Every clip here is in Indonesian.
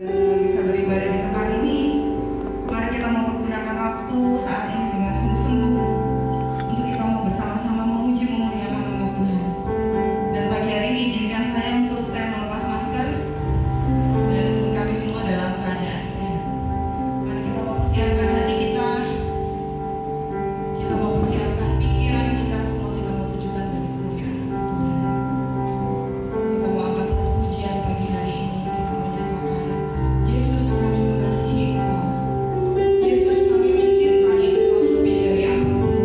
bisa beribadah di tempat ini. Mari kita mau menggunakan waktu saat ini dengan sungguh-sungguh untuk kita mau bersama-sama memuji memuliakan nama Tuhan. Dan pagi hari ini izinkan saya untuk saya melepas masker dan kami semua dalam keadaan sehat. Mari kita mau persiapkan hati kita, kita mau persiapkan pikiran kita, semua kita mau tujukan bagi kemuliaan nama Tuhan. Kita mau angkat satu pujian pagi hari ini. Kita mau nyatakan, Yesus kami mengasihi Engkau, Yesus kami mencintai Engkau lebih dari apapun.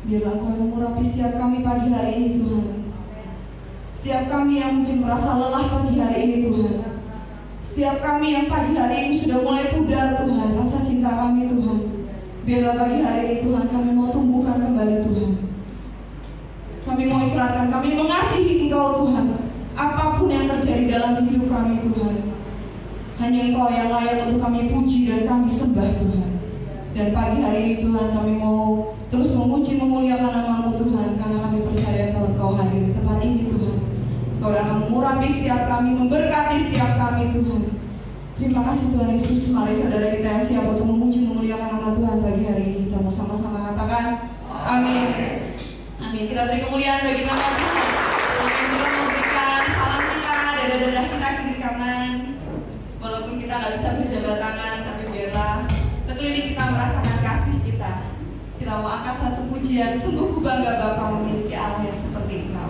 Biarlah Engkau mengurapi setiap kami pagi hari ini Tuhan. Setiap kami yang mungkin merasa lelah pagi hari ini Tuhan. Setiap kami yang pagi hari ini sudah mulai pudar Tuhan, rasa cinta kami Tuhan. Biarlah pagi hari ini Tuhan kami mau tumbuhkan kembali Tuhan. Kami mau ikrarkan, kami mengasihi Engkau Tuhan. Apapun yang terjadi dalam hidup kami Tuhan, hanya Engkau yang layak untuk kami puji dan kami sembah Tuhan. Dan pagi hari ini Tuhan kami mau terus memuji memuliakan nama-Mu Tuhan, karena kami percaya Tuhan Engkau hadir di tempat ini Tuhan. Engkau yang akan mengurapi setiap kami, memberkati setiap kami Tuhan. Terima kasih Tuhan Yesus. Mari saudara kita yang siap untuk memuji memuliakan nama Tuhan pagi hari ini, kita mau sama-sama katakan amin. Amin. Kita beri kemuliaan bagi nama Tuhan. Kami juga memberikan salam kita, dada-dada kita kiri kanan. Walaupun kita nggak bisa berjabat tangan, tapi biarlah sekeliling kita merasakan kasih kita. Kita mau angkat satu pujian. Sungguh ku bangga Bapa memiliki Allah yang seperti Engkau.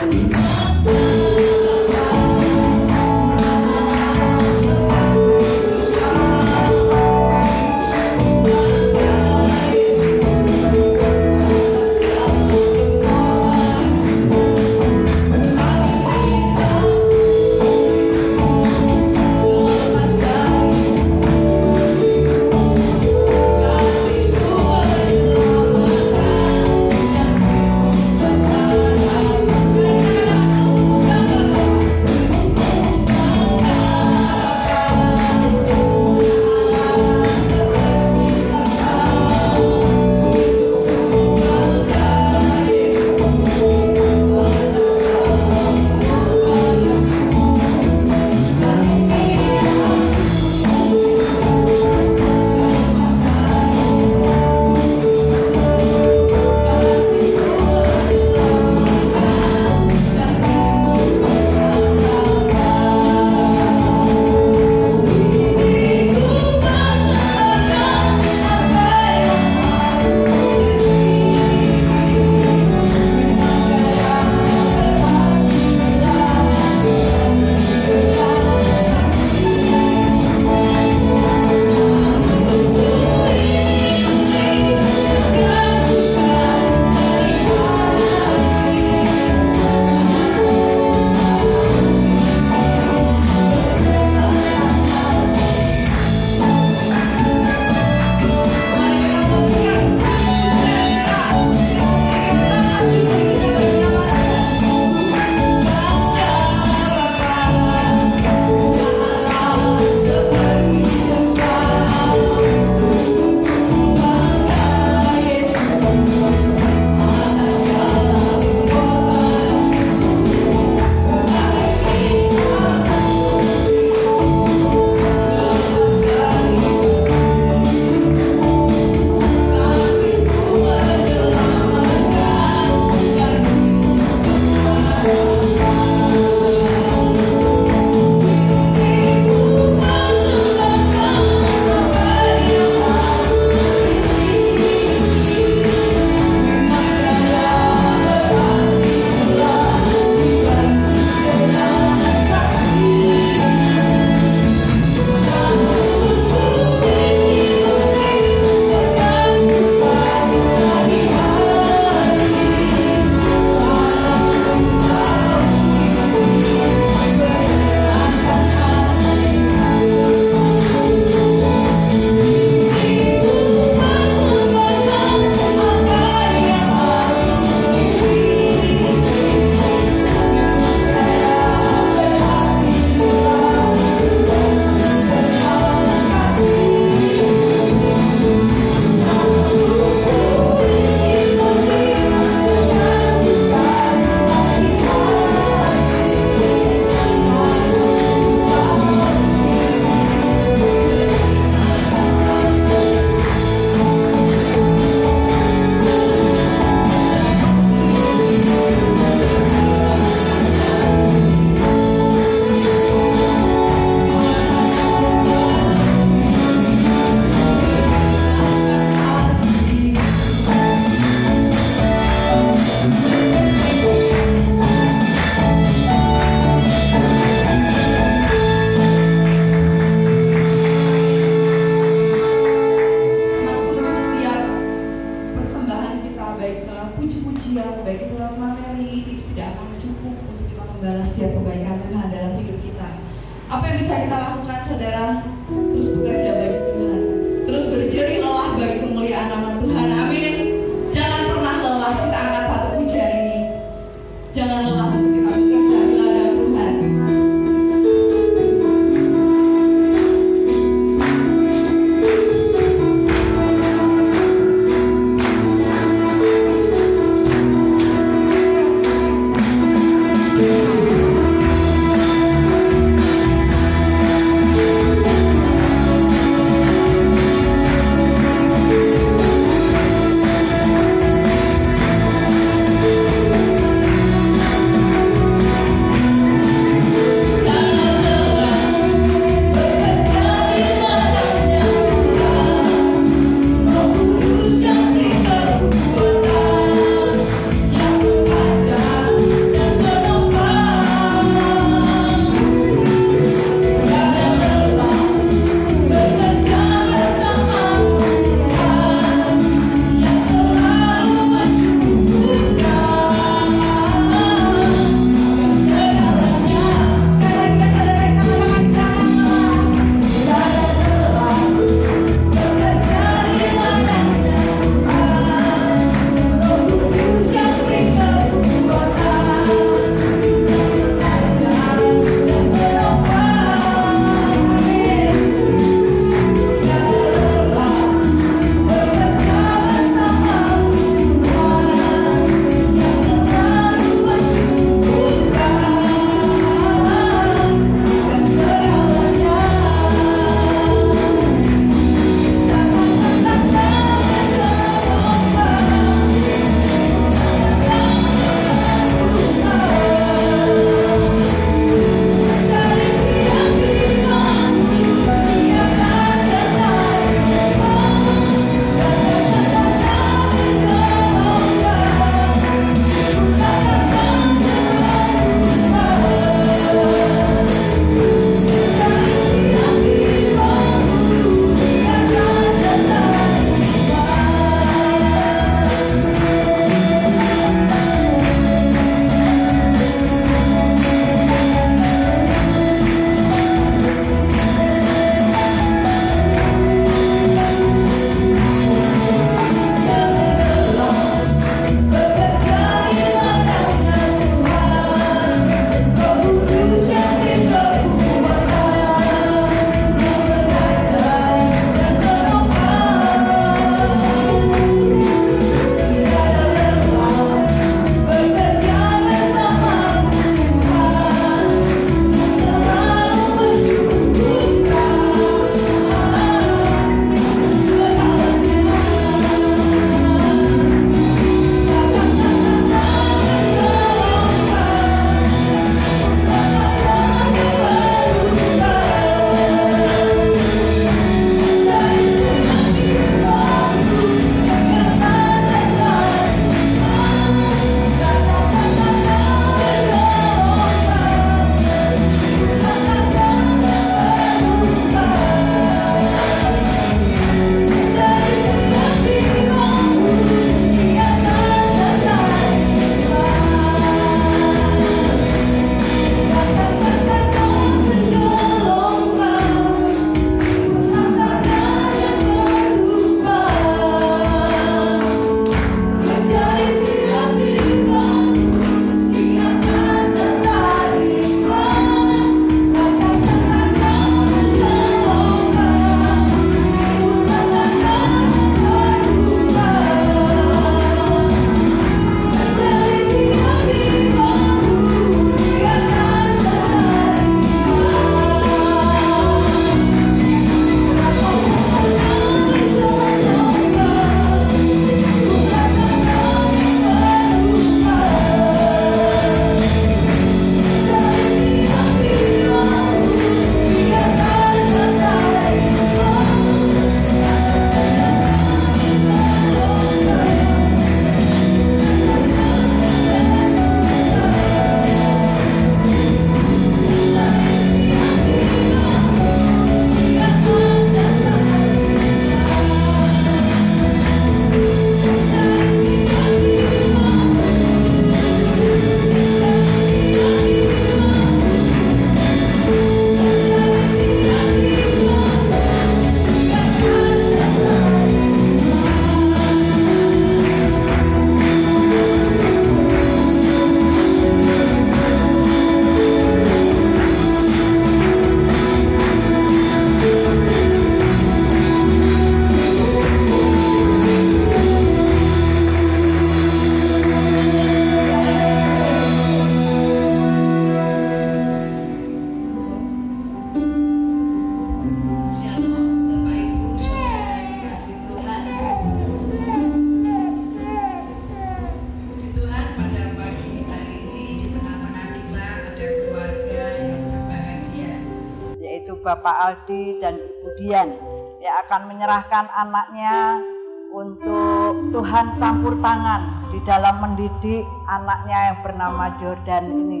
Bapak Aldi dan Ibu Dian yang akan menyerahkan anaknya untuk Tuhan campur tangan di dalam mendidik anaknya yang bernama Jordan ini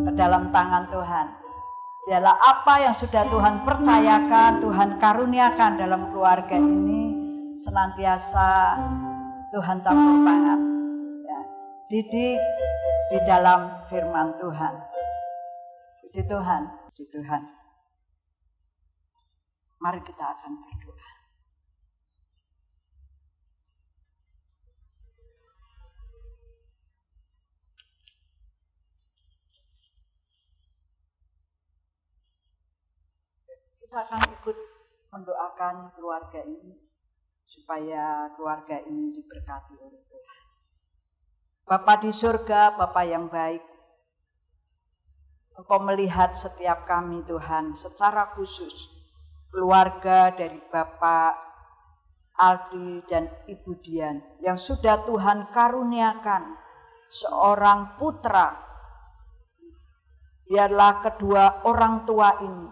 ke dalam tangan Tuhan. Biarlah apa yang sudah Tuhan percayakan, Tuhan karuniakan dalam keluarga ini senantiasa Tuhan campur tangan. Ya, didik di dalam firman Tuhan. Puji Tuhan, puji Tuhan. Mari kita akan berdoa. Kita akan ikut mendoakan keluarga ini supaya keluarga ini diberkati oleh Tuhan. Bapa di surga, Bapa yang baik, Engkau melihat setiap kami Tuhan, secara khusus keluarga dari Bapak Aldi dan Ibu Dian yang sudah Tuhan karuniakan seorang putra. Biarlah kedua orang tua ini,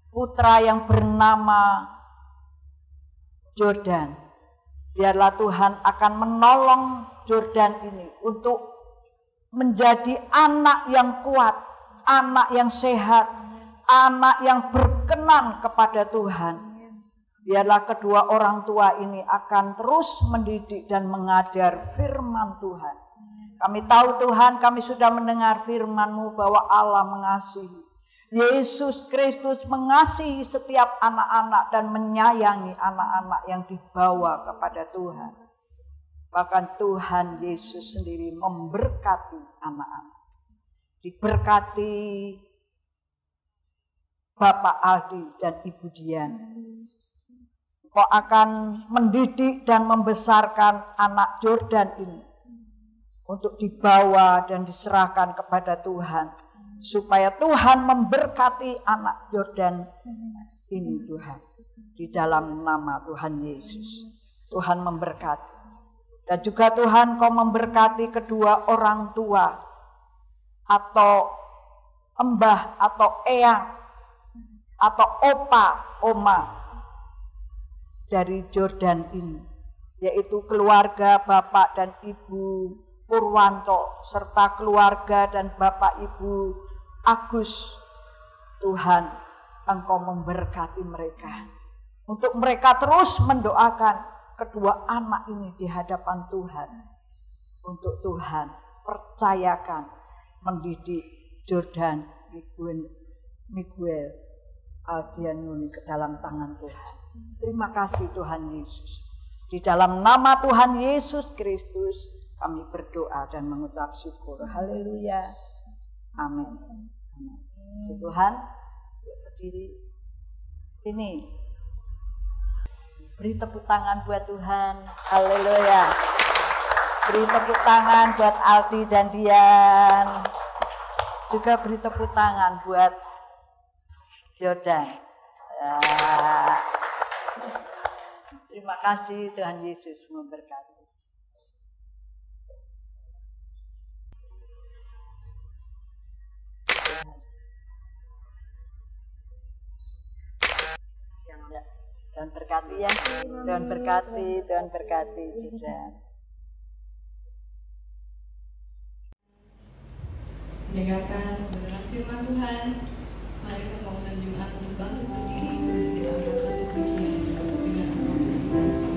putra yang bernama Jordan, biarlah Tuhan akan menolong Jordan ini untuk menjadi anak yang kuat, anak yang sehat, anak yang berkenan kepada Tuhan. Biarlah kedua orang tua ini akan terus mendidik dan mengajar firman Tuhan. Kami tahu Tuhan, kami sudah mendengar firman-Mu bahwa Allah mengasihi. Yesus Kristus mengasihi setiap anak-anak dan menyayangi anak-anak yang dibawa kepada Tuhan. Bahkan Tuhan Yesus sendiri memberkati anak-anak. Diberkati Bapak Aldi dan Ibu Dian. Kau akan mendidik dan membesarkan anak Jordan ini untuk dibawa dan diserahkan kepada Tuhan, supaya Tuhan memberkati anak Jordan ini Tuhan. Di dalam nama Tuhan Yesus, Tuhan memberkati. Dan juga Tuhan Kau memberkati kedua orang tua atau embah atau eyang atau opa, oma dari Jordan ini, yaitu keluarga Bapak dan Ibu Purwanto serta keluarga dan Bapak Ibu Agus. Tuhan, Engkau memberkati mereka untuk mereka terus mendoakan kedua anak ini di hadapan Tuhan, untuk Tuhan percayakan mendidik Jordan Miguel Aldianuni ke dalam tangan Tuhan. Terima kasih Tuhan Yesus. Di dalam nama Tuhan Yesus Kristus kami berdoa dan mengucap syukur. Haleluya. Amin. Puji Tuhan. Berdiri. Ini. Beri tepuk tangan buat Tuhan. Haleluya. Beri tepuk tangan buat Aldi dan Dian. Juga beri tepuk tangan buat Jordan. Ya. Terima kasih, Tuhan Yesus memberkati. Tuhan berkati ya, Tuhan berkati, Tuhan berkati juga. Mendengarkan kebenaran firman Tuhan, mari sama undang Jumat untuk bangkit berdiri untuk kita angkat satu pujian dengan angkat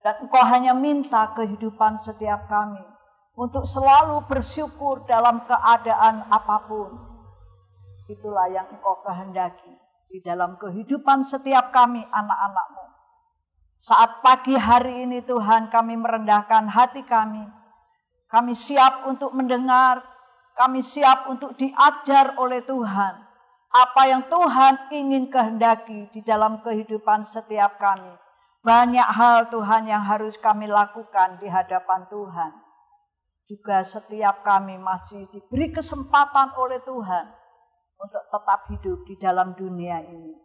Dan Engkau hanya minta kehidupan setiap kami untuk selalu bersyukur dalam keadaan apapun. Itulah yang Engkau kehendaki di dalam kehidupan setiap kami, anak-anak-Mu. Saat pagi hari ini Tuhan, kami merendahkan hati kami. Kami siap untuk mendengar, kami siap untuk diajar oleh Tuhan. Apa yang Tuhan ingin kehendaki di dalam kehidupan setiap kami. Banyak hal Tuhan yang harus kami lakukan di hadapan Tuhan. Juga setiap kami masih diberi kesempatan oleh Tuhan untuk tetap hidup di dalam dunia ini.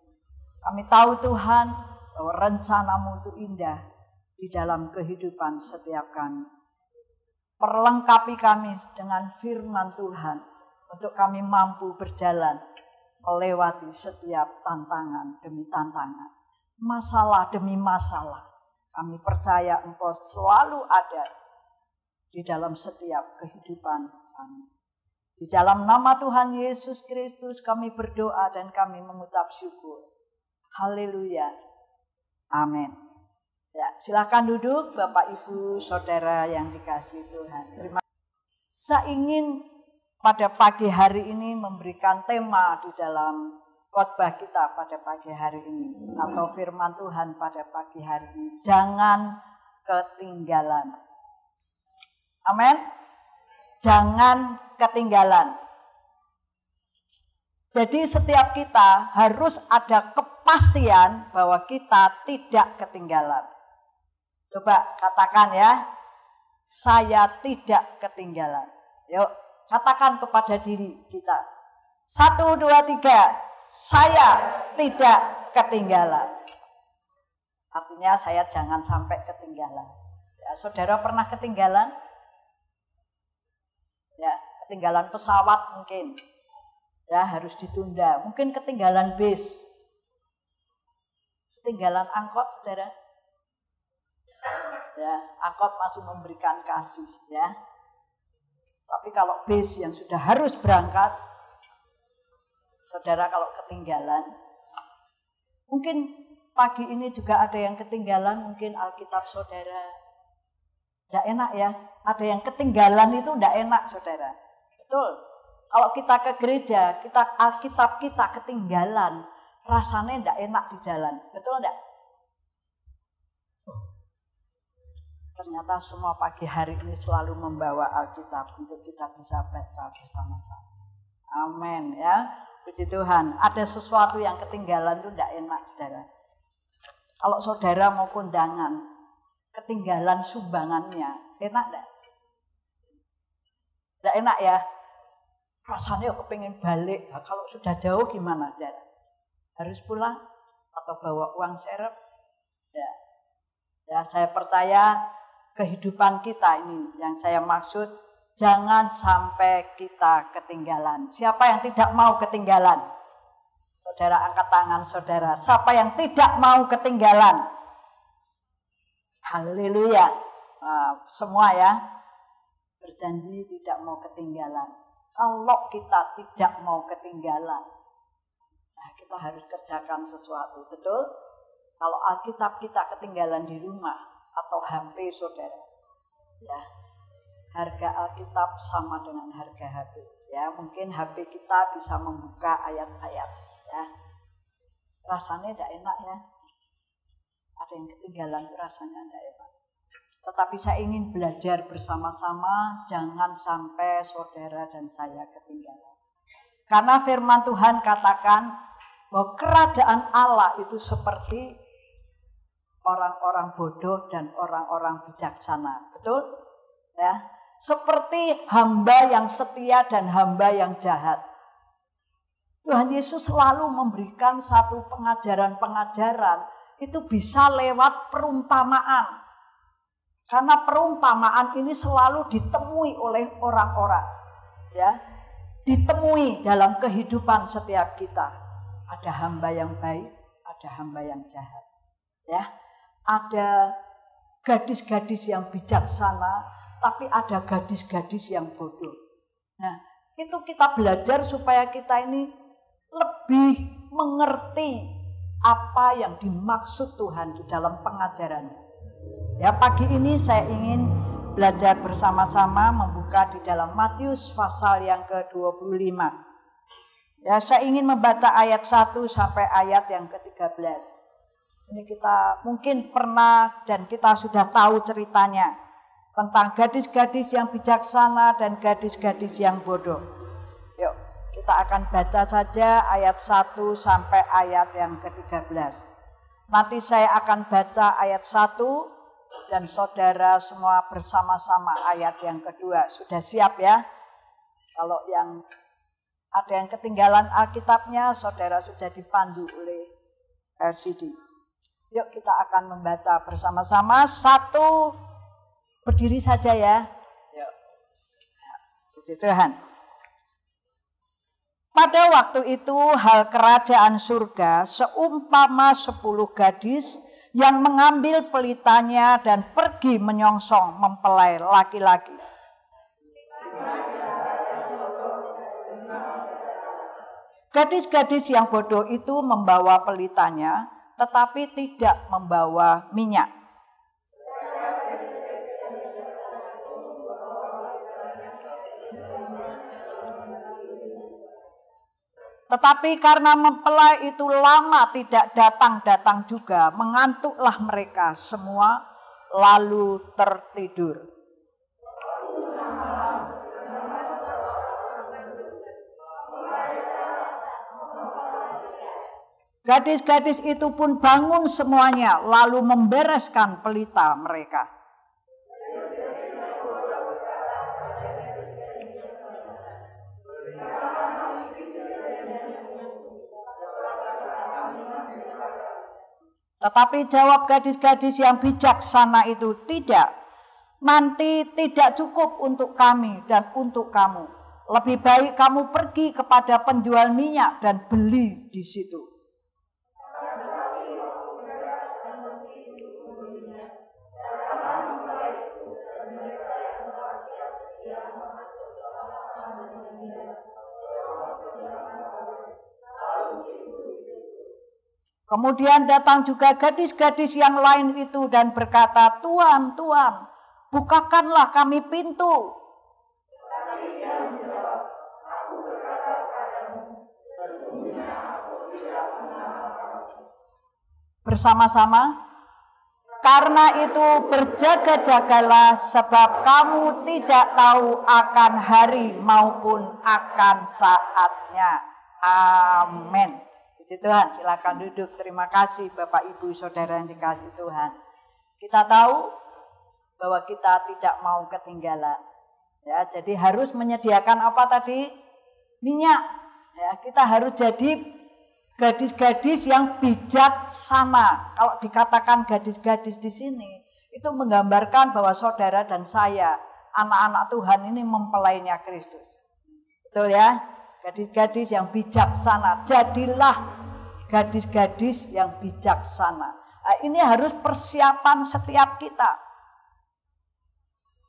Kami tahu Tuhan bahwa rencana-Mu itu indah di dalam kehidupan setiap kami. Perlengkapi kami dengan firman Tuhan untuk kami mampu berjalan melewati setiap tantangan demi tantangan. Masalah demi masalah, kami percaya Engkau selalu ada di dalam setiap kehidupan kami. Di dalam nama Tuhan Yesus Kristus kami berdoa dan kami mengucap syukur. Haleluya. Amin. Ya, silakan duduk Bapak Ibu Saudara yang dikasihi Tuhan. Terima kasih. Saya ingin pada pagi hari ini memberikan tema di dalam khotbah kita pada pagi hari ini atau firman Tuhan pada pagi hari ini. Jangan ketinggalan. Amin. Jangan ketinggalan. Jadi setiap kita harus ada kepastian bahwa kita tidak ketinggalan. Coba katakan ya, saya tidak ketinggalan. Yuk, katakan kepada diri kita. 1, 2, 3. Saya tidak ketinggalan. Artinya saya jangan sampai ketinggalan. Ya, saudara pernah ketinggalan? Ya, ketinggalan pesawat mungkin. Ya, harus ditunda. Mungkin ketinggalan bis. Ketinggalan angkot, saudara. Ya, angkot masih memberikan kasih, ya. Tapi kalau bis yang sudah harus berangkat, saudara kalau ketinggalan, mungkin pagi ini juga ada yang ketinggalan, mungkin Alkitab saudara. Tidak enak ya, ada yang ketinggalan itu tidak enak saudara. Betul, kalau kita ke gereja, Alkitab kita ketinggalan, rasanya tidak enak di jalan. Betul tidak? Ternyata semua pagi hari ini selalu membawa Alkitab untuk kita bisa baca bersama-sama. Amin ya. Puji Tuhan, ada sesuatu yang ketinggalan itu tidak enak, saudara. Kalau saudara mau kondangan, ketinggalan sumbangannya, enak tidak? Tidak enak ya? Rasanya kepingin balik, nah, kalau sudah jauh gimana, saudara? Harus pulang atau bawa uang serep? Ya, ya saya percaya kehidupan kita ini yang saya maksud, jangan sampai kita ketinggalan. Siapa yang tidak mau ketinggalan? Saudara angkat tangan saudara. Siapa yang tidak mau ketinggalan? Haleluya. Nah, semua ya. Berjanji tidak mau ketinggalan. Kalau kita tidak mau ketinggalan, nah kita harus kerjakan sesuatu. Betul? Kalau Alkitab kita ketinggalan di rumah atau HP saudara. Ya. Harga Alkitab sama dengan harga HP. Ya, mungkin HP kita bisa membuka ayat-ayat. Ya, rasanya tidak enak ya. Ada yang ketinggalan rasanya tidak enak. Tetapi saya ingin belajar bersama-sama, jangan sampai saudara dan saya ketinggalan. Karena firman Tuhan katakan bahwa kerajaan Allah itu seperti orang-orang bodoh dan orang-orang bijaksana. Betul? Ya. Seperti hamba yang setia dan hamba yang jahat. Tuhan Yesus selalu memberikan satu pengajaran-pengajaran. Itu bisa lewat perumpamaan. Karena perumpamaan ini selalu ditemui oleh orang-orang. Ya, ditemui dalam kehidupan setiap kita. Ada hamba yang baik, ada hamba yang jahat. Ya, ada gadis-gadis yang bijaksana, tapi ada gadis-gadis yang bodoh. Nah, itu kita belajar supaya kita ini lebih mengerti apa yang dimaksud Tuhan di dalam pengajaran. Ya, pagi ini saya ingin belajar bersama-sama membuka di dalam Matius pasal yang ke-25. Ya, saya ingin membaca ayat 1 sampai ayat yang ke-13. Ini kita mungkin pernah dan kita sudah tahu ceritanya tentang gadis-gadis yang bijaksana dan gadis-gadis yang bodoh. Yuk, kita akan baca saja ayat 1 sampai ayat yang ke-13. Nanti saya akan baca ayat 1 dan saudara semua bersama-sama ayat yang kedua. Sudah siap ya? Kalau yang ada yang ketinggalan Alkitabnya, saudara sudah dipandu oleh LCD. Yuk kita akan membaca bersama-sama. 1, berdiri saja ya. Yuk. Puji Tuhan. Pada waktu itu hal kerajaan surga seumpama 10 gadis yang mengambil pelitanya dan pergi menyongsong mempelai laki-laki. Gadis-gadis yang bodoh itu membawa pelitanya, tetapi tidak membawa minyak. Tetapi karena mempelai itu lama tidak datang-datang juga, mengantuklah mereka semua lalu tertidur. Gadis-gadis itu pun bangun semuanya lalu membereskan pelita mereka. Tetapi jawab gadis-gadis yang bijaksana itu, tidak. Nanti tidak cukup untuk kami dan untuk kamu. Lebih baik kamu pergi kepada penjual minyak dan beli di situ. Kemudian datang juga gadis-gadis yang lain itu dan berkata, Tuan, Tuan, bukakanlah kami pintu. Bersama-sama, karena itu berjaga-jagalah sebab kamu tidak tahu akan hari maupun akan saatnya. Amin. Puji Tuhan, silakan duduk. Terima kasih Bapak Ibu Saudara yang dikasihi Tuhan. Kita tahu bahwa kita tidak mau ketinggalan. Ya, jadi harus menyediakan apa tadi? Minyak. Ya, kita harus jadi gadis-gadis yang bijaksana. Kalau dikatakan gadis-gadis di sini, itu menggambarkan bahwa saudara dan saya, anak-anak Tuhan ini mempelainya Kristus. Betul ya? Gadis-gadis yang bijaksana, jadilah gadis-gadis yang bijaksana. Nah, ini harus persiapan setiap kita.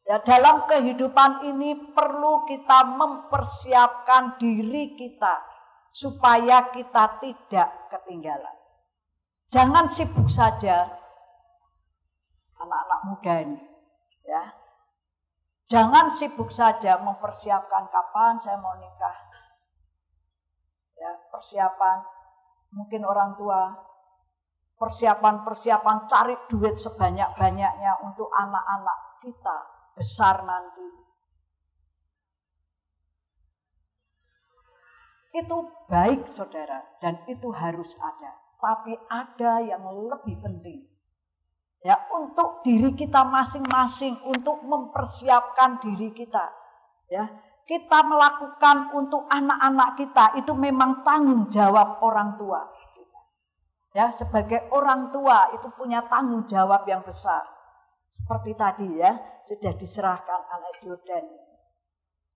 Ya, dalam kehidupan ini perlu kita mempersiapkan diri kita supaya kita tidak ketinggalan. Jangan sibuk saja anak-anak muda ini, ya. Jangan sibuk saja mempersiapkan kapan saya mau nikah. Ya, persiapan mungkin orang tua, persiapan cari duit sebanyak-banyaknya untuk anak-anak kita besar nanti. Itu baik saudara dan itu harus ada. Tapi ada yang lebih penting. Ya, untuk diri kita masing-masing, untuk mempersiapkan diri kita. Ya, kita melakukan untuk anak-anak kita itu memang tanggung jawab orang tua. Ya, sebagai orang tua itu punya tanggung jawab yang besar. Seperti tadi ya, sudah diserahkan anak Jordan.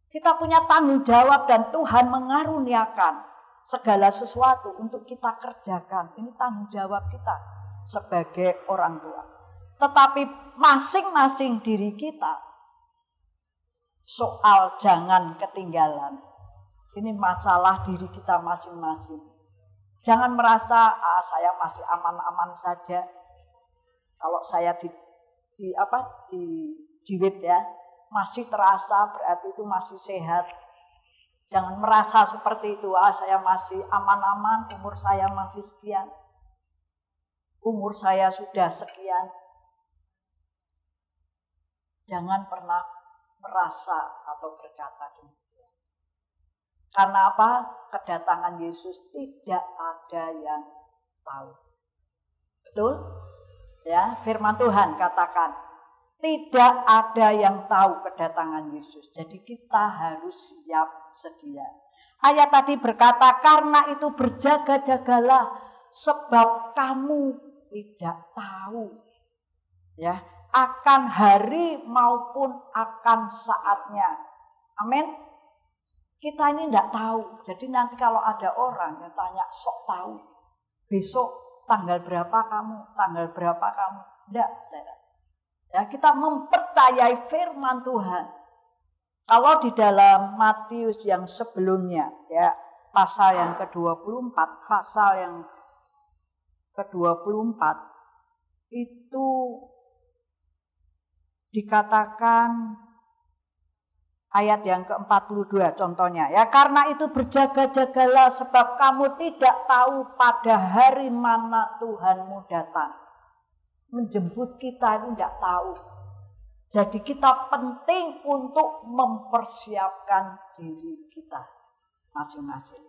Kita punya tanggung jawab dan Tuhan mengaruniakan segala sesuatu untuk kita kerjakan. Ini tanggung jawab kita sebagai orang tua. Tetapi masing-masing diri kita soal jangan ketinggalan. Ini masalah diri kita masing-masing. Jangan merasa saya masih aman-aman saja. Kalau saya di jiwit ya, masih terasa berarti itu masih sehat. Jangan merasa seperti itu, saya masih aman-aman, umur saya masih sekian, umur saya sudah sekian. Jangan pernah merasa atau berkata demikian. Karena apa? Kedatangan Yesus tidak ada yang tahu. Betul? Ya, firman Tuhan katakan, tidak ada yang tahu kedatangan Yesus. Jadi kita harus siap sedia. Ayat tadi berkata, karena itu berjaga-jagalah, sebab kamu tidak tahu ya, akan hari maupun akan saatnya. Amin. Kita ini tidak tahu. Jadi nanti kalau ada orang yang tanya, sok tahu, besok tanggal berapa kamu, tanggal berapa kamu. Tidak, saudara. Ya, kita mempercayai firman Tuhan. Kalau di dalam Matius yang sebelumnya, ya, pasal yang ke-24, pasal yang ke-24 itu dikatakan ayat yang ke-42 contohnya, ya, karena itu berjaga-jagalah sebab kamu tidak tahu pada hari mana Tuhanmu datang. Menjemput kita itu tidak tahu. Jadi kita penting untuk mempersiapkan diri kita masing-masing.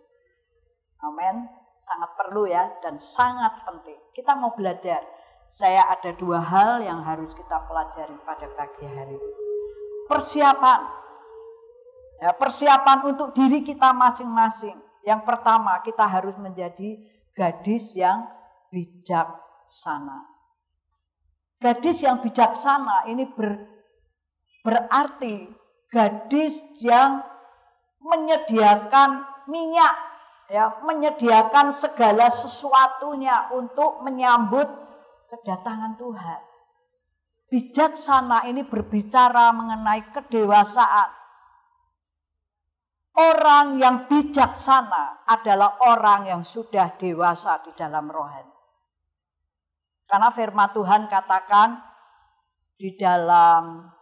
Amin. Sangat perlu ya, dan sangat penting. Kita mau belajar. Saya ada 2 hal yang harus kita pelajari pada pagi hari ini. Persiapan. Ya, persiapan untuk diri kita masing-masing. Yang pertama, kita harus menjadi gadis yang bijaksana. Gadis yang bijaksana ini berarti gadis yang menyediakan minyak, ya, menyediakan segala sesuatunya untuk menyambut kedatangan Tuhan. Bijaksana ini berbicara mengenai kedewasaan. Orang yang bijaksana adalah orang yang sudah dewasa di dalam rohani. Karena firman Tuhan katakan di dalam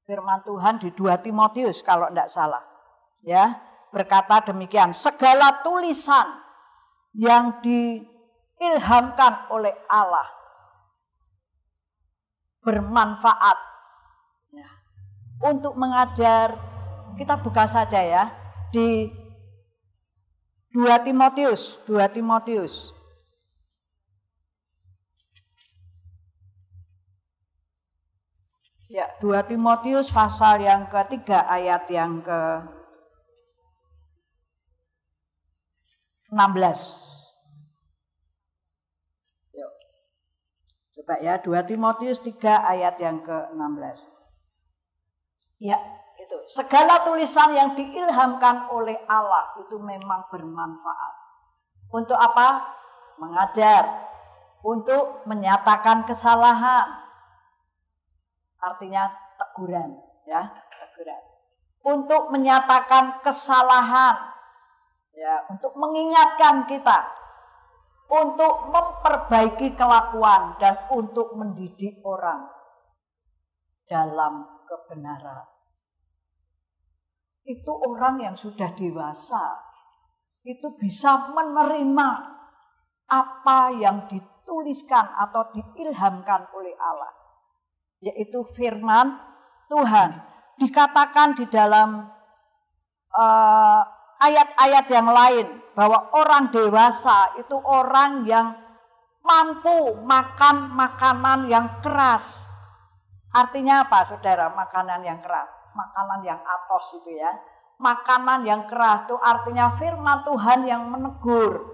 firman Tuhan di 2 Timotius kalau tidak salah, ya, berkata demikian, segala tulisan yang diilhamkan oleh Allah bermanfaat ya, untuk mengajar. Kita buka saja ya di 2 Timotius. Ya, 2 Timotius pasal yang ke-3 ayat yang ke-16. Yuk. Coba ya, 2 Timotius 3 ayat yang ke-16. Ya, itu. Segala tulisan yang diilhamkan oleh Allah itu memang bermanfaat. Untuk apa? Mengajar, untuk menyatakan kesalahan. Artinya teguran, ya, teguran. Untuk menyatakan kesalahan, ya, untuk mengingatkan kita, untuk memperbaiki kelakuan dan untuk mendidik orang dalam kebenaran. Itu orang yang sudah dewasa, itu bisa menerima apa yang dituliskan atau diilhamkan oleh Allah. Yaitu firman Tuhan. Dikatakan di dalam ayat-ayat yang lain bahwa orang dewasa itu orang yang mampu makan makanan yang keras. Artinya apa, saudara? Makanan yang keras, makanan yang atos itu ya. Makanan yang keras itu artinya firman Tuhan yang menegur.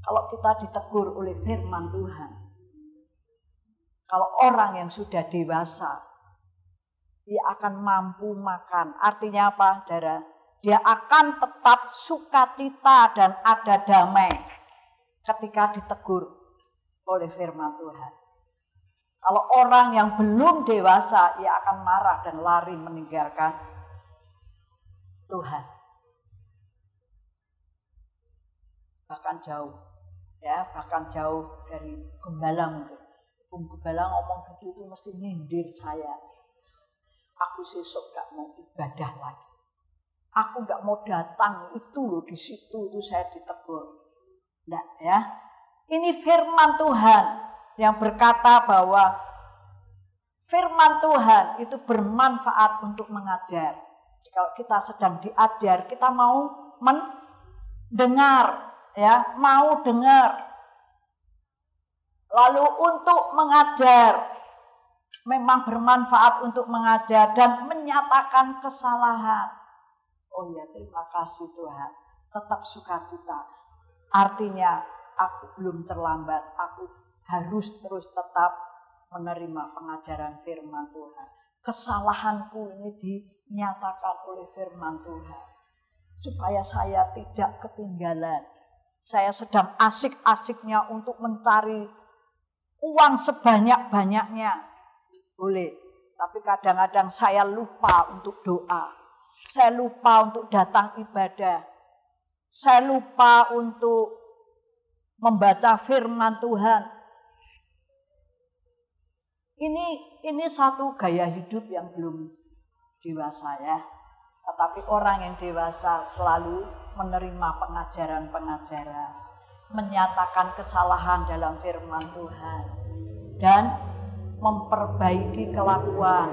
Kalau kita ditegur oleh firman Tuhan, kalau orang yang sudah dewasa, dia akan mampu makan. Artinya apa, saudara? Dia akan tetap sukacita dan ada damai ketika ditegur oleh firman Tuhan. Kalau orang yang belum dewasa, ia akan marah dan lari meninggalkan Tuhan. Bahkan jauh, ya, bahkan jauh dari gembala mungkin. Bung Gembala ngomong gitu itu mesti nyindir saya. Aku sesuk gak mau ibadah lagi. Aku gak mau datang itu loh di situ itu saya ditegur. Enggak ya. Ini firman Tuhan yang berkata bahwa firman Tuhan itu bermanfaat untuk mengajar. Kalau kita sedang diajar, kita mau mendengar, ya, mau dengar. Lalu untuk mengajar, memang bermanfaat untuk mengajar dan menyatakan kesalahan. Oh ya, terima kasih Tuhan. Tetap sukacita. Artinya, aku belum terlambat. Aku harus terus tetap menerima pengajaran firman Tuhan. Kesalahanku ini dinyatakan oleh firman Tuhan. Supaya saya tidak ketinggalan. Saya sedang asik-asiknya untuk mencari uang sebanyak-banyaknya. Boleh. Tapi kadang-kadang saya lupa untuk doa. Saya lupa untuk datang ibadah. Saya lupa untuk membaca firman Tuhan. Ini satu gaya hidup yang belum dewasa ya. Tetapi orang yang dewasa selalu menerima pengajaran-pengajaran, menyatakan kesalahan dalam firman Tuhan, dan memperbaiki kelakuan.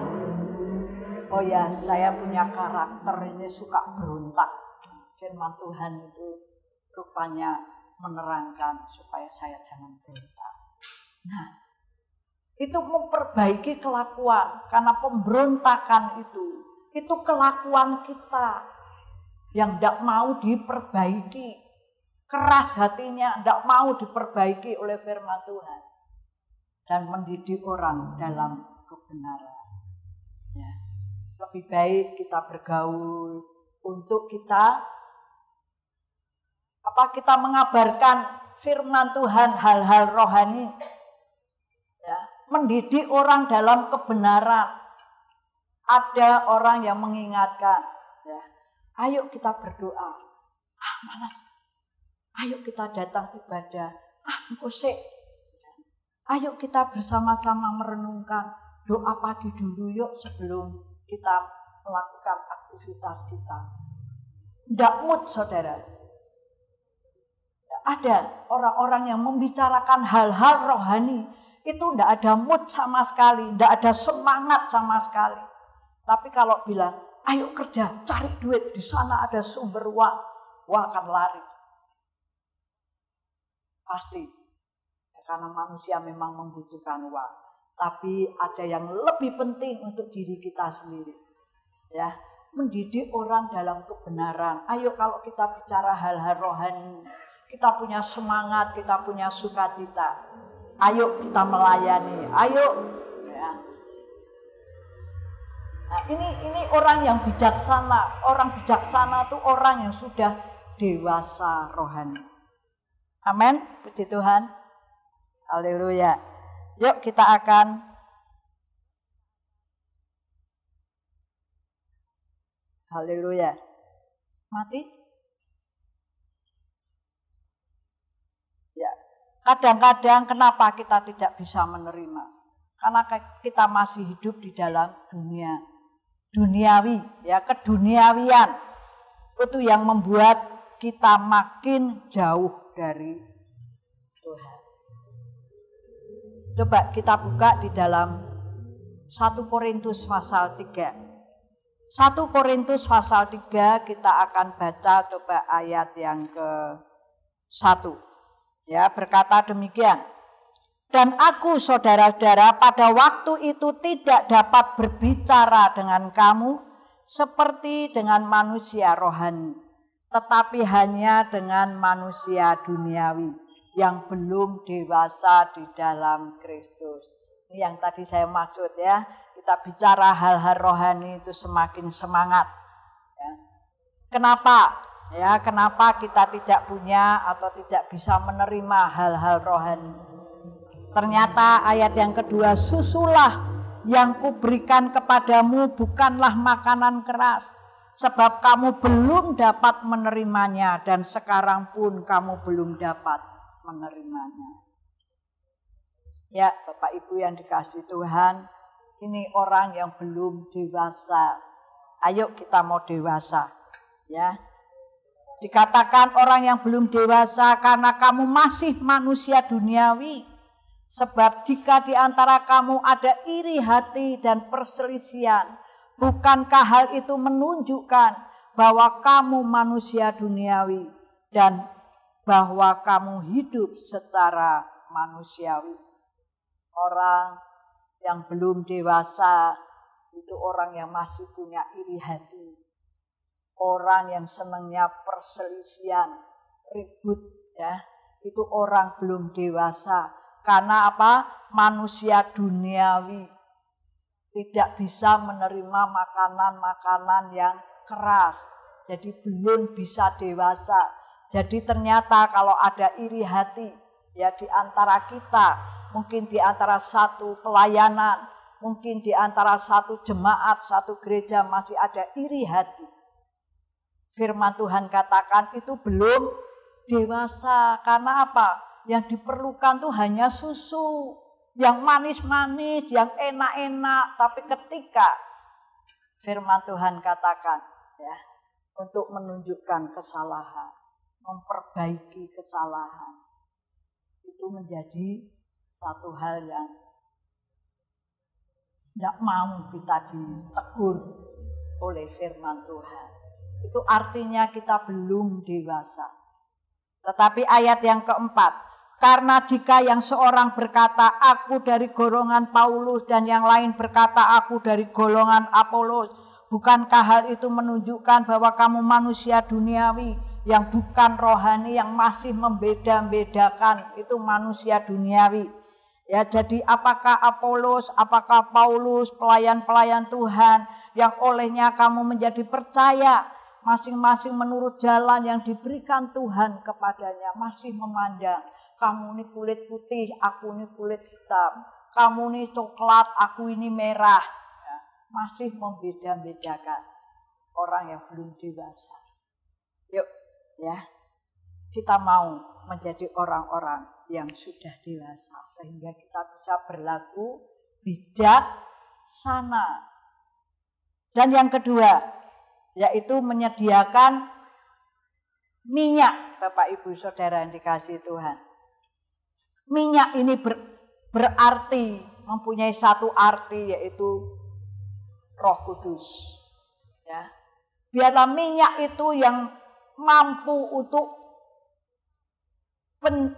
Oh ya, saya punya karakter ini suka berontak. Firman Tuhan itu rupanya menerangkan supaya saya jangan berontak. Nah, itu memperbaiki kelakuan, karena pemberontakan itu kelakuan kita yang tidak mau diperbaiki, keras hatinya tidak mau diperbaiki oleh firman Tuhan dan mendidik orang dalam kebenaran. Ya. Lebih baik kita bergaul untuk kita mengabarkan firman Tuhan, hal-hal rohani. Ya, mendidik orang dalam kebenaran. Ada orang yang mengingatkan, ya, ayo kita berdoa. Malas. Ayo kita datang ibadah. Engko sik. Ayo kita bersama-sama merenungkan doa pagi dulu yuk sebelum kita melakukan aktivitas kita. Ndak mood saudara. Ada orang-orang yang membicarakan hal-hal rohani. Itu ndak ada mood sama sekali. Ndak ada semangat sama sekali. Tapi kalau bilang, ayo kerja, cari duit. Di sana ada sumber uang. Wah akan lari. Pasti. Karena manusia memang membutuhkan uang. Tapi ada yang lebih penting untuk diri kita sendiri. Ya, mendidik orang dalam kebenaran. Ayo kalau kita bicara hal-hal rohani, kita punya semangat, kita punya sukacita. Ayo kita melayani. Ayo. Ya. Nah, ini orang yang bijaksana. Orang bijaksana itu orang yang sudah dewasa rohani. Amin. Puji Tuhan. Haleluya. Yuk kita akan haleluya. Mati? Ya. Kadang-kadang kenapa kita tidak bisa menerima? Karena kita masih hidup di dalam dunia duniawi, ya, keduniawian. Itu yang membuat kita makin jauh dari Tuhan. Coba kita buka di dalam 1 Korintus pasal 3. 1 Korintus pasal 3 kita akan baca coba ayat yang ke-1. Ya, berkata demikian. Dan aku saudara-saudara pada waktu itu tidak dapat berbicara dengan kamu seperti dengan manusia rohani, tetapi hanya dengan manusia duniawi yang belum dewasa di dalam Kristus. Ini yang tadi saya maksud ya, kita bicara hal-hal rohani itu semakin semangat. Ya. Kenapa? Ya, kenapa kita tidak punya atau tidak bisa menerima hal-hal rohani? Ternyata ayat yang kedua, susulah yang kuberikan kepadamu bukanlah makanan keras, sebab kamu belum dapat menerimanya dan sekarang pun kamu belum dapat menerimanya. Ya, Bapak Ibu yang dikasihi Tuhan, ini orang yang belum dewasa. Ayo kita mau dewasa, ya. Dikatakan orang yang belum dewasa karena kamu masih manusia duniawi. Sebab jika di antara kamu ada iri hati dan perselisihan, bukankah hal itu menunjukkan bahwa kamu manusia duniawi dan bahwa kamu hidup secara manusiawi? Orang yang belum dewasa itu orang yang masih punya iri hati. Orang yang senangnya perselisihan, ribut, ya. Itu orang belum dewasa. Karena apa? Manusia duniawi tidak bisa menerima makanan-makanan yang keras. Jadi belum bisa dewasa. Jadi ternyata kalau ada iri hati ya di antara kita, mungkin di antara satu pelayanan, mungkin di antara satu jemaat, satu gereja masih ada iri hati. Firman Tuhan katakan itu belum dewasa. Karena apa? Yang diperlukan tuh hanya susu, yang manis-manis, yang enak-enak. Tapi ketika firman Tuhan katakan ya, untuk menunjukkan kesalahan, memperbaiki kesalahan, itu menjadi satu hal yang tidak mau kita ditegur oleh firman Tuhan. Itu artinya kita belum dewasa. Tetapi ayat yang keempat, karena jika yang seorang berkata aku dari golongan Paulus dan yang lain berkata aku dari golongan Apolos, bukankah hal itu menunjukkan bahwa kamu manusia duniawi yang bukan rohani, yang masih membeda-bedakan, itu manusia duniawi. Ya, jadi apakah Apolos, apakah Paulus, pelayan-pelayan Tuhan yang olehnya kamu menjadi percaya, masing-masing menurut jalan yang diberikan Tuhan kepadanya, masih memandang kamu ini kulit putih, aku ini kulit hitam, kamu ini coklat, aku ini merah, ya, masih membeda-bedakan orang yang belum dewasa. Yuk ya, kita mau menjadi orang-orang yang sudah dewasa sehingga kita bisa berlaku bijaksana. Dan yang kedua, yaitu menyediakan minyak, Bapak Ibu Saudara yang dikasihi Tuhan. Minyak ini berarti, mempunyai satu arti, yaitu Roh Kudus. Ya. Biarlah minyak itu yang mampu untuk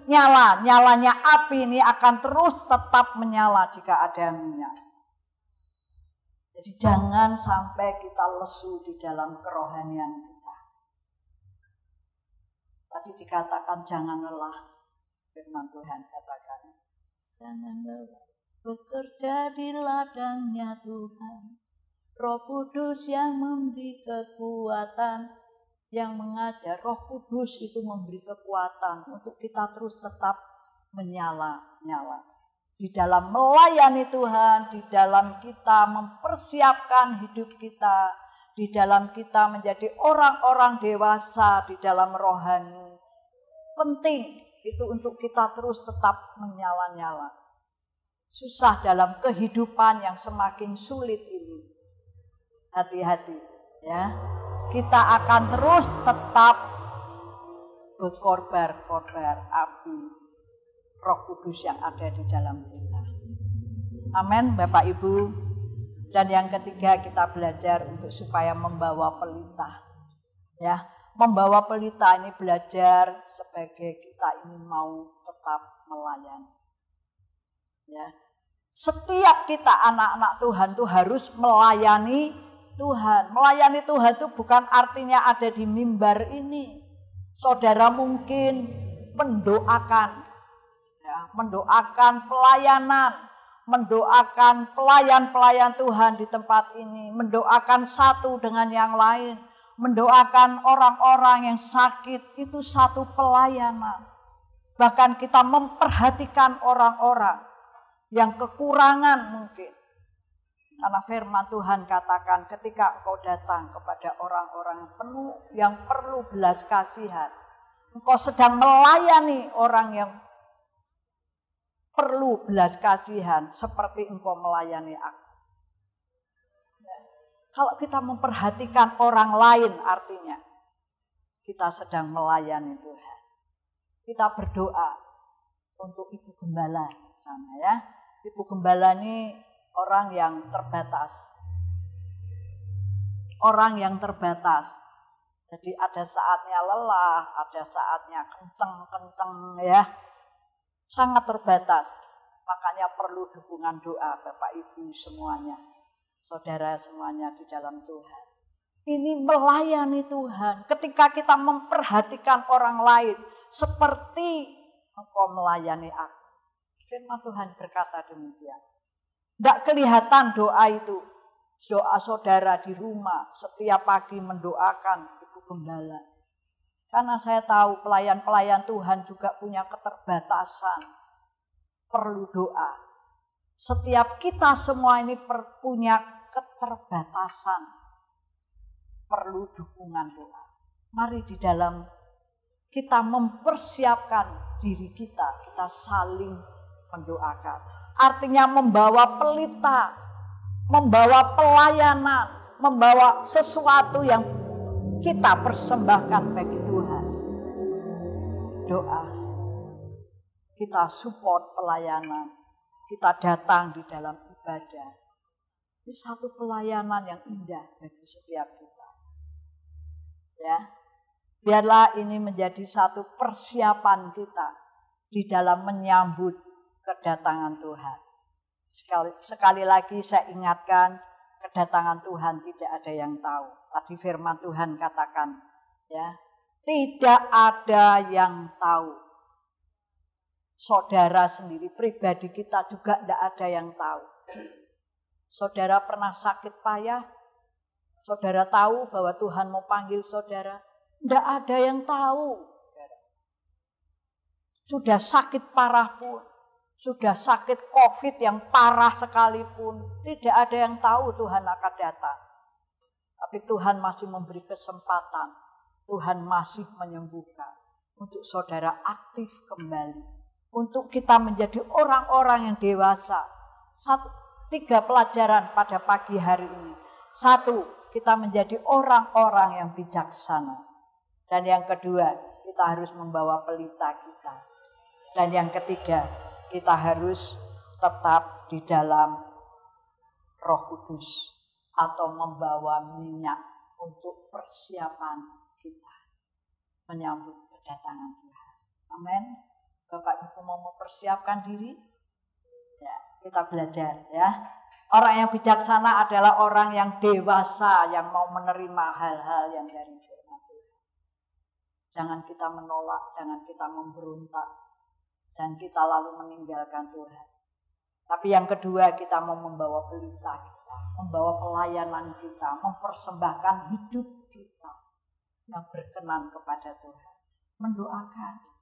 nyalanya api ini akan terus tetap menyala jika ada minyak. Jadi jangan sampai kita lesu di dalam kerohanian kita. Tadi dikatakan jangan lelah. Firman Tuhan katakan, jangan lelah bekerja di ladangnya Tuhan. Roh Kudus yang memberi kekuatan, yang mengajar. Roh Kudus itu memberi kekuatan untuk kita terus tetap menyala-nyala. Di dalam melayani Tuhan, di dalam kita mempersiapkan hidup kita, di dalam kita menjadi orang-orang dewasa di dalam rohani. Penting itu untuk kita terus tetap menyala-nyala. Susah dalam kehidupan yang semakin sulit ini. Hati-hati ya. Kita akan terus tetap berkorbar-korbar api Roh Kudus yang ada di dalam kita. Amin, Bapak Ibu. Dan yang ketiga, kita belajar untuk supaya membawa pelita. Ya, membawa pelita ini belajar sebagai kita ini mau tetap melayani. Ya. Setiap kita anak-anak Tuhan itu harus melayani Tuhan. Melayani Tuhan itu bukan artinya ada di mimbar ini. Saudara mungkin mendoakan, ya, mendoakan pelayanan, mendoakan pelayan-pelayan Tuhan di tempat ini, mendoakan satu dengan yang lain, mendoakan orang-orang yang sakit, itu satu pelayanan. Bahkan kita memperhatikan orang-orang yang kekurangan mungkin. Karena firman Tuhan katakan ketika engkau datang kepada orang-orang penuh yang perlu belas kasihan, engkau sedang melayani orang yang perlu belas kasihan seperti engkau melayani aku. Kalau kita memperhatikan orang lain, artinya kita sedang melayani Tuhan. Kita berdoa untuk Ibu Gembala sana ya. Ibu Gembala ini orang yang terbatas. Orang yang terbatas. Jadi ada saatnya lelah, ada saatnya kenteng ya. Sangat terbatas. Makanya perlu dukungan doa Bapak Ibu semuanya. Saudara semuanya di dalam Tuhan. Ini melayani Tuhan. Ketika kita memperhatikan orang lain seperti engkau melayani aku. Firman Tuhan berkata demikian. Tidak kelihatan doa itu. Doa saudara di rumah setiap pagi mendoakan Ibu Gembala. Karena saya tahu pelayan-pelayan Tuhan juga punya keterbatasan. Perlu doa. Setiap kita semua ini punya keterbatasan. Perlu dukungan doa. Mari di dalam kita mempersiapkan diri kita. Kita saling mendoakan. Artinya membawa pelita. Membawa pelayanan. Membawa sesuatu yang kita persembahkan bagi Tuhan. Doa. Kita support pelayanan. Kita datang di dalam ibadah. Ini satu pelayanan yang indah bagi setiap kita. Ya, biarlah ini menjadi satu persiapan kita di dalam menyambut kedatangan Tuhan. Sekali lagi saya ingatkan, kedatangan Tuhan tidak ada yang tahu. Tadi firman Tuhan katakan, ya, tidak ada yang tahu. Saudara sendiri, pribadi kita juga tidak ada yang tahu. Saudara pernah sakit payah? Saudara tahu bahwa Tuhan mau panggil saudara? Tidak ada yang tahu. Sudah sakit parah pun, sudah sakit COVID yang parah sekalipun, tidak ada yang tahu Tuhan akan datang. Tapi Tuhan masih memberi kesempatan. Tuhan masih menyembuhkan untuk saudara aktif kembali. Untuk kita menjadi orang-orang yang dewasa. 3 pelajaran pada pagi hari ini. 1, kita menjadi orang-orang yang bijaksana. Dan yang kedua, kita harus membawa pelita kita. Dan yang ketiga, kita harus tetap di dalam Roh Kudus. Atau membawa minyak untuk persiapan kita. Menyambut kedatangan Tuhan. Amin. Bapak Ibu mau mempersiapkan diri? Ya, kita belajar ya. Orang yang bijaksana adalah orang yang dewasa, yang mau menerima hal-hal yang dari firman Tuhan. Jangan kita menolak, jangan kita memberontak, jangan kita lalu meninggalkan Tuhan. Tapi yang kedua, kita mau membawa pelita kita, membawa pelayanan kita, mempersembahkan hidup kita yang berkenan kepada Tuhan. Mendoakan.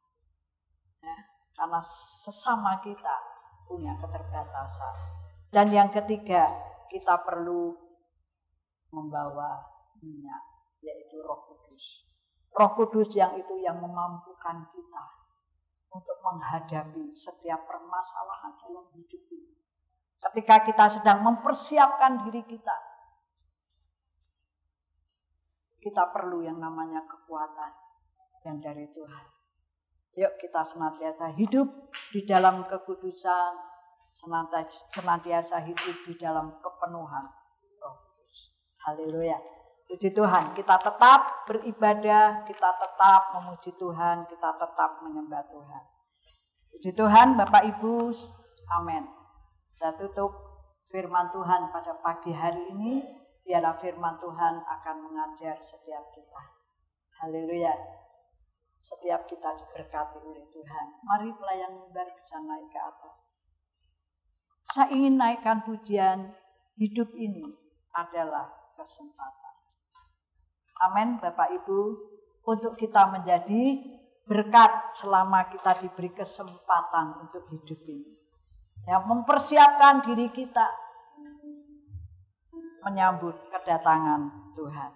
Ya, karena sesama kita punya keterbatasan. Dan yang ketiga, kita perlu membawa minyak, yaitu Roh Kudus. Roh Kudus yang itu yang memampukan kita untuk menghadapi setiap permasalahan dalam hidup ini. Ketika kita sedang mempersiapkan diri kita, kita perlu yang namanya kekuatan yang dari Tuhan. Yuk kita senantiasa hidup di dalam kekudusan, senantiasa hidup di dalam kepenuhan Roh Kudus. Haleluya. Puji Tuhan, kita tetap beribadah, kita tetap memuji Tuhan, kita tetap menyembah Tuhan. Puji Tuhan Bapak Ibu, amin. Saya tutup firman Tuhan pada pagi hari ini, biarlah firman Tuhan akan mengajar setiap kita. Haleluya. Setiap kita diberkati oleh Tuhan. Mari pelayan mimbar bisa naik ke atas. Saya ingin naikkan pujian, hidup ini adalah kesempatan. Amin Bapak Ibu. Untuk kita menjadi berkat selama kita diberi kesempatan untuk hidup ini. Yang mempersiapkan diri kita menyambut kedatangan Tuhan.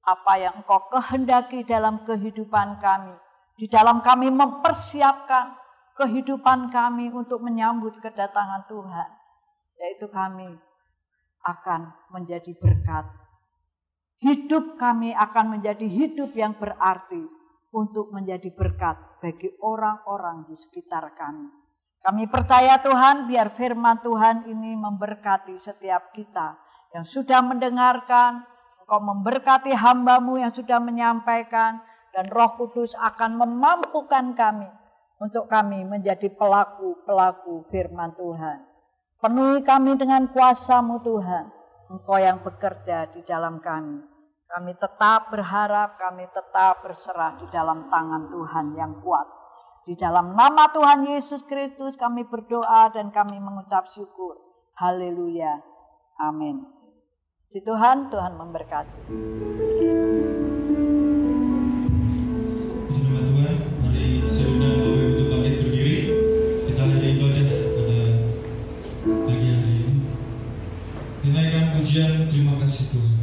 apa yang Engkau kehendaki dalam kehidupan kami. Di dalam kami mempersiapkan kehidupan kami untuk menyambut kedatangan Tuhan. Yaitu kami akan menjadi berkat. Hidup kami akan menjadi hidup yang berarti untuk menjadi berkat bagi orang-orang di sekitar kami. Kami percaya Tuhan, biar firman Tuhan ini memberkati setiap kita yang sudah mendengarkan. Engkau memberkati hamba-Mu yang sudah menyampaikan, dan Roh Kudus akan memampukan kami untuk kami menjadi pelaku-pelaku firman Tuhan. Penuhi kami dengan kuasa-Mu Tuhan, Engkau yang bekerja di dalam kami. Kami tetap berharap, kami tetap berserah di dalam tangan Tuhan yang kuat. Di dalam nama Tuhan Yesus Kristus kami berdoa dan kami mengucap syukur. Haleluya. Amin. Puji Tuhan, Tuhan memberkati. Puji nama Tuhan, mari saya undang Bapak Ibu untuk bangkit berdiri. Kita akhiri ibadah pada pagi hari ini. Dinaikkan pujian terima kasih Tuhan.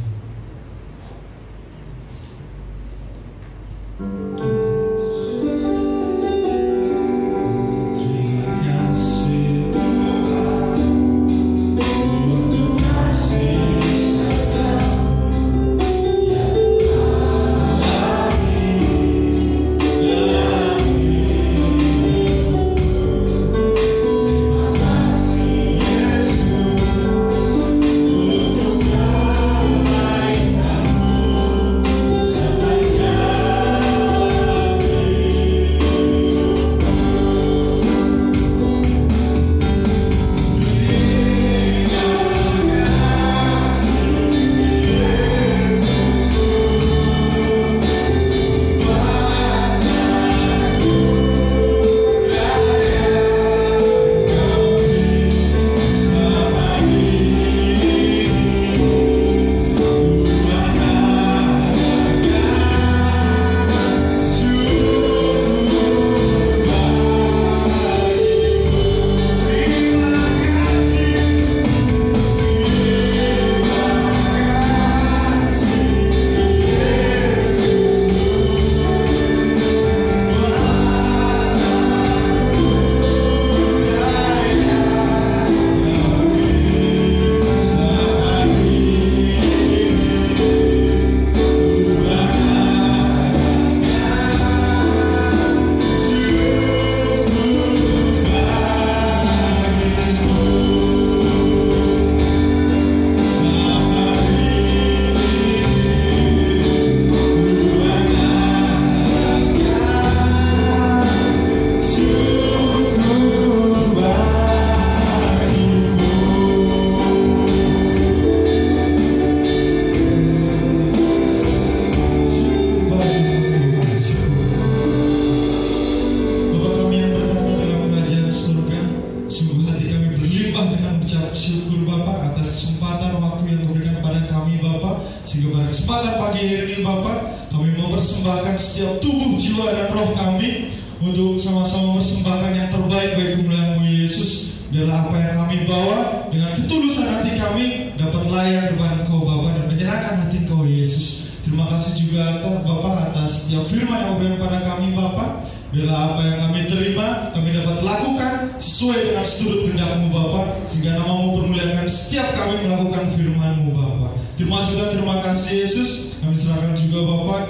Kesempatan pagi hari ini Bapak, kami mempersembahkan setiap tubuh, jiwa, dan roh kami untuk sama-sama mempersembahkan yang terbaik bagi kemuliaan-Mu Yesus. Biarlah apa yang kami bawa dengan ketulusan hati kami dapat layak kepada Engkau Bapa dan menyenangkan hati Engkau Yesus. Terima kasih juga Bapak atas setiap firman yang berikan pada kami Bapak. Biarlah apa yang kami terima, kami dapat lakukan sesuai dengan sudut kehendak-Mu Bapa, sehingga nama-Mu permuliakan setiap kami melakukan firman-Mu Bapa. Terima kasih Yesus. Kami serahkan juga Bapak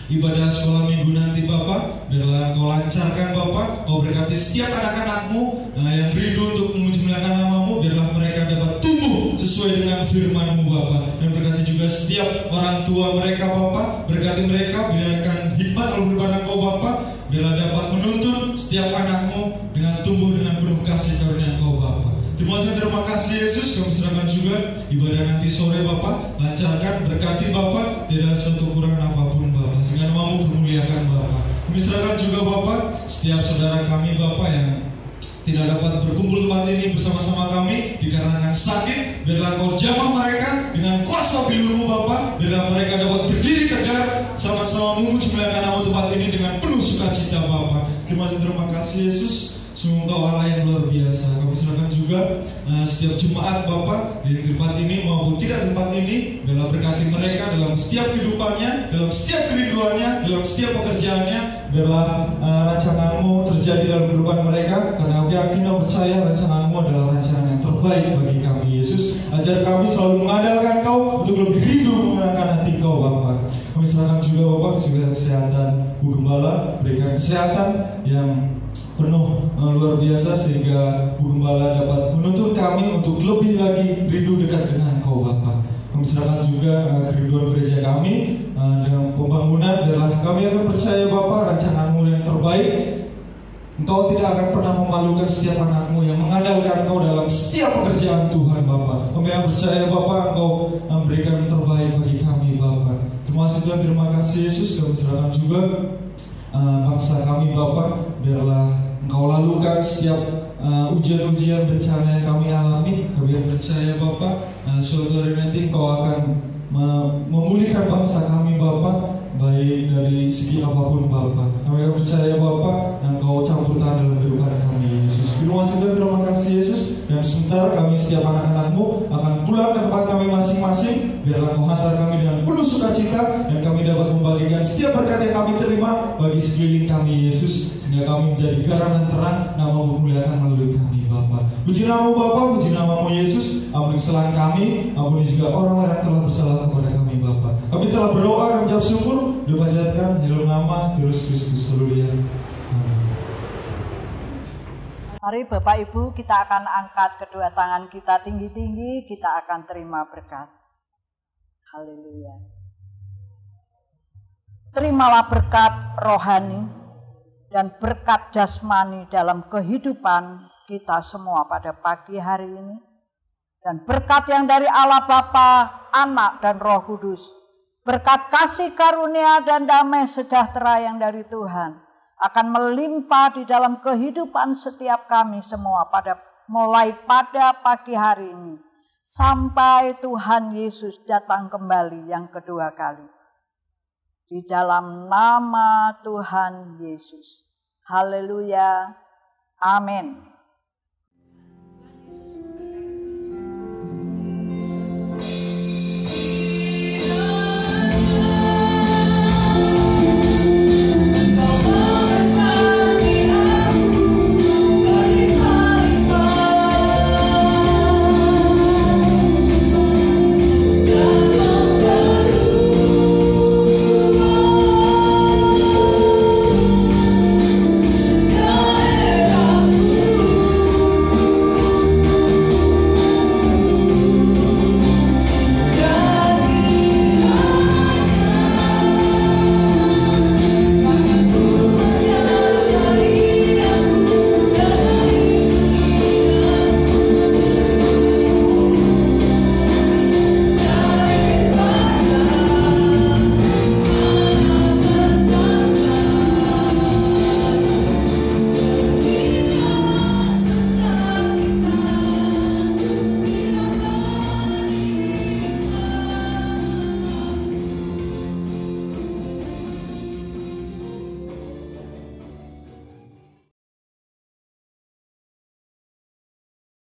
ibadah sekolah minggu nanti Bapak. Biarlah Engkau lancarkan Bapak, Engkau berkati setiap anak-anak-Mu yang rindu untuk memuji muliakan nama-Mu. Biarlah mereka dapat tumbuh sesuai dengan firman-Mu Bapak. Dan berkati juga setiap orang tua mereka Bapak. Berkati mereka, berikan hikmat oleh firman Engkau Bapak. Biarlah dapat menuntun setiap anak-Mu dengan tumbuh dengan penuh kasih karunia Engkau Bapa. Terima kasih Yesus. Kami serahkan juga ibadah nanti sore Bapak. Lancarkan, berkati Bapak, tidak satu kurang apapun Bapak, sehingga nama-Mu permuliakan Bapak. Kami serahkan juga Bapak setiap saudara kami Bapak yang tidak dapat berkumpul tempat ini bersama-sama kami dikarenakan sakit. Biarlah Engkau jamah mereka dengan kuasa pilihan-Mu Bapak. Biarlah mereka dapat berdiri tegar sama-sama memuji muliakan nama tempat ini dengan penuh sukacita Bapak. Terima kasih Yesus. Sungguh Engkau Allah yang luar biasa. Kami serahkan juga setiap jemaat Bapa di tempat ini maupun tidak di tempat ini. Biarlah berkati mereka dalam setiap kehidupannya, dalam setiap kerinduannya, dalam setiap pekerjaannya. Biarlah rancangan-Mu terjadi dalam kehidupan mereka, karena kami yakin dan percaya rancangan-Mu adalah rancangan yang terbaik bagi kami, Yesus. Ajar kami selalu mengandalkan Kau untuk lebih rindu mengenangkan hati Kau, Bapa. Kami serahkan juga Bapak segala kesehatan Bu Gembala, berikan kesehatan yang penuh luar biasa sehingga Bu Gembala dapat menuntun kami untuk lebih lagi rindu dekat dengan Kau, Bapa. Kami serahkan juga kerinduan gereja kami dengan pembangunan. Biarlah kami akan percaya Bapa rancangan-Mu yang terbaik. Engkau tidak akan pernah memalukan setiap anak-Mu yang mengandalkan Kau dalam setiap pekerjaan Tuhan, Bapa. Kami yang percaya Bapa Engkau memberikan yang terbaik bagi kami, Bapa. Terima kasih Tuhan, terima kasih Yesus. Kami serahkan juga bangsa kami, Bapa. Biarlah Engkau lalukan setiap ujian-ujian bencana yang kami alami. Kami yang percaya Bapa, suatu hari nanti Engkau akan memulihkan bangsa kami, Bapa, baik dari segi apapun, Bapa. Kami yang percaya Bapa, Engkau campur tangan dalam kehidupan kami, Yesus. Terima kasih Tuhan, terima kasih Yesus. Dan sebentar kami setiap anak-anak-Mu akan pulang ke tempat kami masing-masing. Biarlah Kau hantar kami dengan penuh sukacita, dan kami dapat membagikan setiap berkat yang kami terima bagi sekeliling kami, Yesus, sehingga kami menjadi garam dan terang, nama-Mu dimuliakan melalui kami, Bapa. Puji nama-Mu Bapa, puji nama-Mu Yesus. Ampuni kesalahan kami, ampuni juga orang-orang yang telah bersalah kepada kami, Bapa. Kami telah berdoa dan mengucap syukur, dipanjatkan di dalam nama Yesus Kristus. Haleluya. Mari Bapak Ibu, kita akan angkat kedua tangan kita tinggi-tinggi, kita akan terima berkat. Haleluya. Terimalah berkat rohani dan berkat jasmani dalam kehidupan kita semua pada pagi hari ini. Dan berkat yang dari Allah Bapa, Anak dan Roh Kudus. Berkat kasih karunia dan damai sejahtera yang dari Tuhan akan melimpah di dalam kehidupan setiap kami semua mulai pada pagi hari ini sampai Tuhan Yesus datang kembali yang kedua kali. Di dalam nama Tuhan Yesus. Haleluya. Amin.